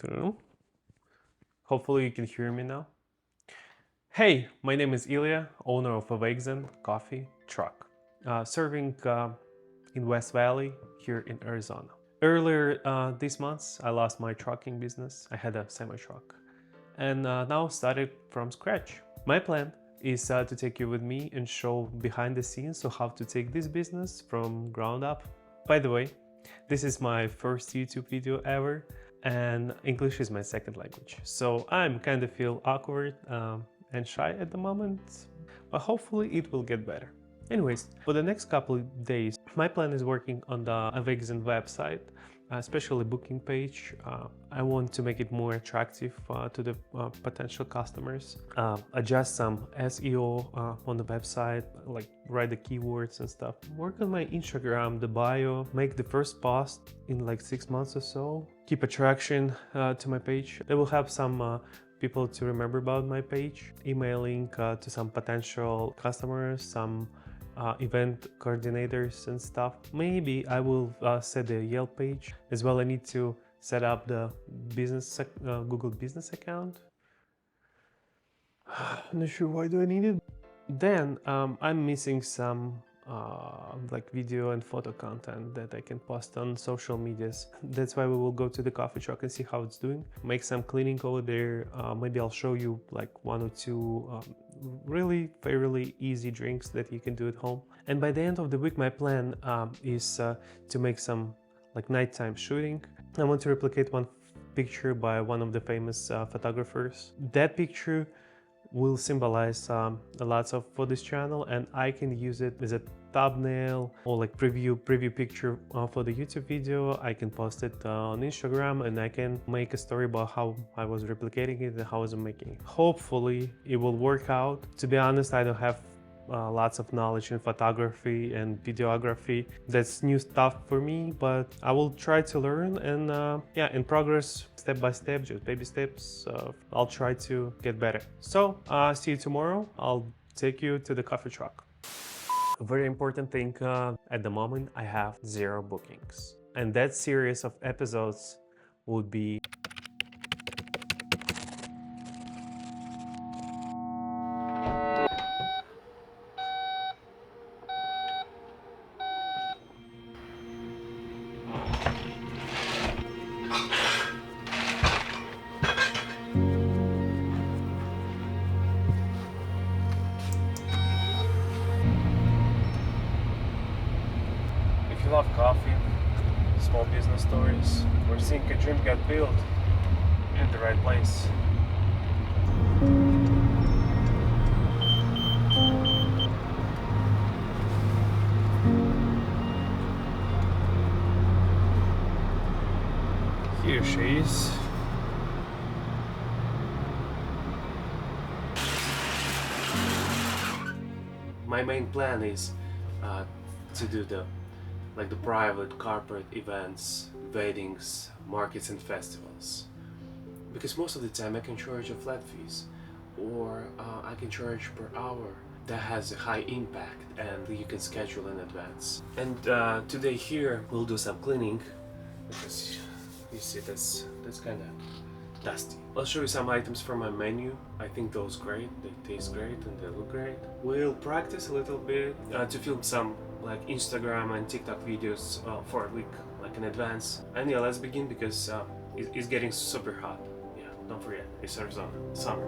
True. Hopefully you can hear me now. Hey, my name is Ilya, owner of a Vexen coffee truck, serving in West Valley here in Arizona. Earlier this month, I lost my trucking business. I had a semi-truck and now started from scratch. My plan is to take you with me and show behind the scenes of how to take this business from ground up. By the way, this is my first YouTube video ever, and English is my second language. So I'm kind of feel awkward and shy at the moment, but hopefully it will get better. Anyways, for the next couple of days, my plan is working on the Vexen website, especially booking page. I want to make it more attractive to the potential customers, adjust some SEO on the website, like write the keywords and stuff, work on my Instagram, the bio, make the first post in like 6 months or so, keep attraction to my page. I will have some people to remember about my page, emailing to some potential customers, some event coordinators and stuff. Maybe I will set the Yelp page as well. I need to set up the business Google business account. I'm not sure why do I need it. Then I'm missing some like video and photo content that I can post on social medias. That's why we will go to the coffee truck and see how it's doing, make some cleaning over there. Maybe I'll show you like 1 or 2 really fairly easy drinks that you can do at home. And by the end of the week, my plan is to make some like nighttime shooting. I want to replicate one picture by one of the famous photographers. That picture will symbolize lots of for this channel, and I can use it as a thumbnail or like preview picture for the YouTube video. I can post it on Instagram, and I can make a story about how I was replicating it and how I was making it. Hopefully it will work out. To be honest, I don't have lots of knowledge in photography and videography. That's new stuff for me, but I will try to learn, and yeah, in progress, step by step, just baby steps. I'll try to get better. So see you tomorrow. I'll take you to the coffee truck. A very important thing, at the moment I have 0 bookings, and that series of episodes would be If you love coffee, small business stories, or seeing a dream get built, you're in the right place. Here she is. My main plan is to do the private corporate events, weddings, markets and festivals, because most of the time I can charge a flat fees, or I can charge per hour. That has a high impact and you can schedule in advance. And today here we'll do some cleaning, because you see that's kind of dusty. I'll show you some items from my menu. I think those great, they taste great and they look great. We'll practice a little bit to film some like Instagram and TikTok videos for a week, like in advance. And yeah, let's begin, because it's getting super hot. Yeah, don't forget, it's Arizona, summer.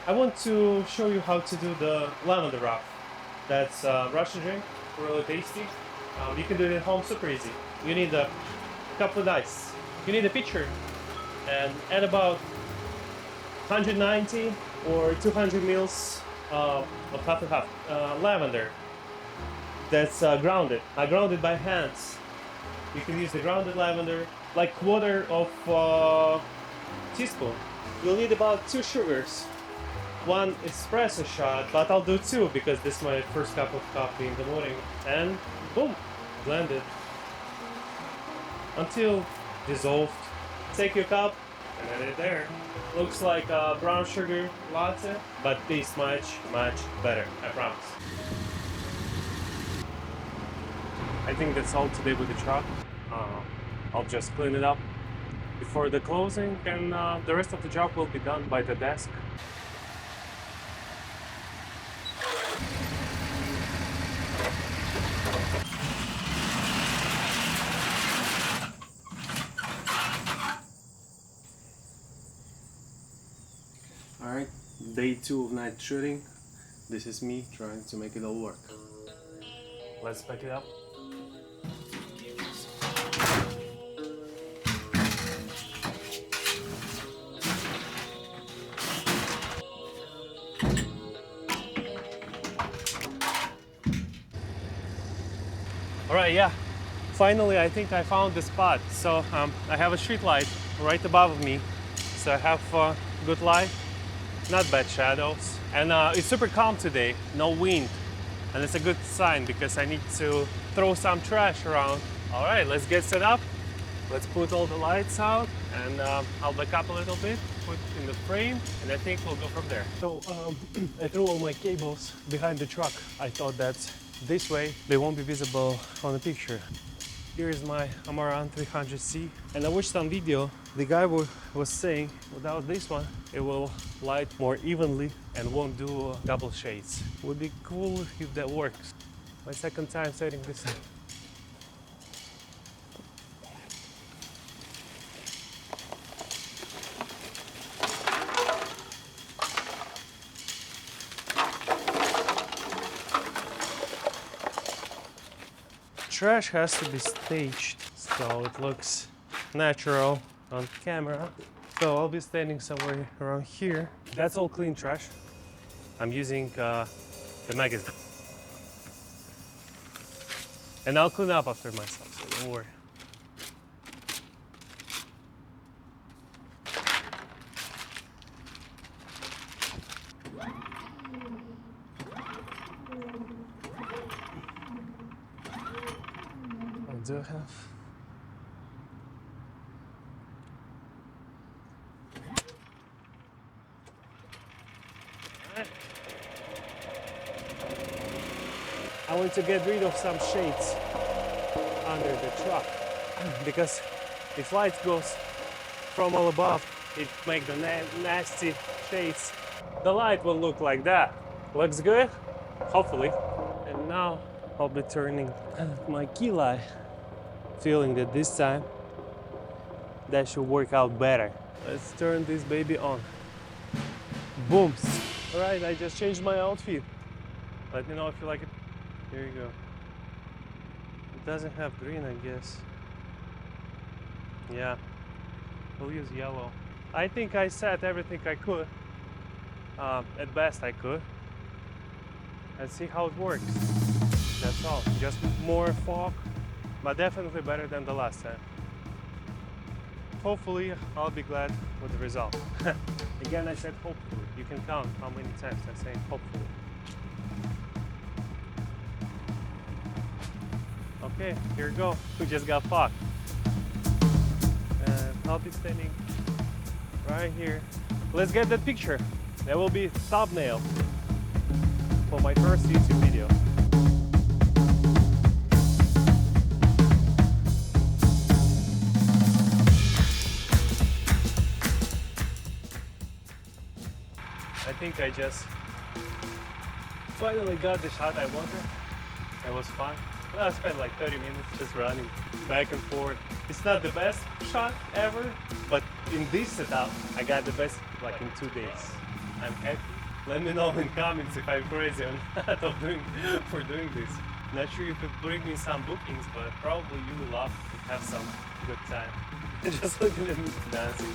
I want to show you how to do the lavender wrap. That's Russian drink, really tasty. You can do it at home super easy. You need a cup of ice. You need a pitcher and add about 190 or 200 mils of half and half lavender. That's grounded. I ground it by hands. You can use the grounded lavender, like quarter of teaspoon. You'll need about 2 sugars. One espresso shot, but I'll do 2 because this is my first cup of coffee in the morning. And boom, blend it until dissolved. Take your cup and add it there. Looks like a brown sugar latte, but tastes much, much better, I promise. I think that's all today with the truck. I'll just clean it up before the closing, and the rest of the job will be done by the desk. Alright, day 2 of night shooting. This is me trying to make it all work. Let's pack it up. Alright, yeah. Finally, I think I found the spot. So I have a street light right above me. So I have good light, not bad shadows. And it's super calm today, no wind. And it's a good sign because I need to throw some trash around. Alright, let's get set up. Let's put all the lights out and I'll back up a little bit, put in the frame, and I think we'll go from there. So I threw all my cables behind the truck. I thought that this way they won't be visible on the picture. Here is my Amaran 300C, and I watched some video. The guy was saying without this one it will light more evenly and won't do double shades. Would be cool if that works. My second time setting this up. Trash has to be staged so it looks natural on camera. So I'll be standing somewhere around here. That's all clean trash. I'm using the magazine. And I'll clean up after myself, so don't worry. I do have I want to get rid of some shades under the truck because if light goes from all above, it makes the nasty shades. The light will look like that. Looks good? Hopefully. And now I'll be turning my key light, feeling that this time that should work out better. Let's turn this baby on. Booms. Alright, I just changed my outfit. Let me know if you like it. Here you go. It doesn't have green, I guess. Yeah, we'll use yellow. I think I set everything I could. At best I could. Let's see how it works. That's all. Just more fog, but definitely better than the last time. Hopefully, I'll be glad with the result. Again, I said hopefully. You can count how many times I say hopefully. Okay, here we go. We just got fog. And I'll be standing right here. Let's get that picture. That will be thumbnail for my first YouTube video. I think I just finally got the shot I wanted. It was fun. Well, I spent like 30 minutes just running back and forth. It's not the best shot ever, but in this setup, I got the best like in 2 days. I'm happy. Let me know in comments if I'm crazy or not for doing this. Not sure if it bring me some bookings, but probably you will love to have some good time. Just looking at me dancing.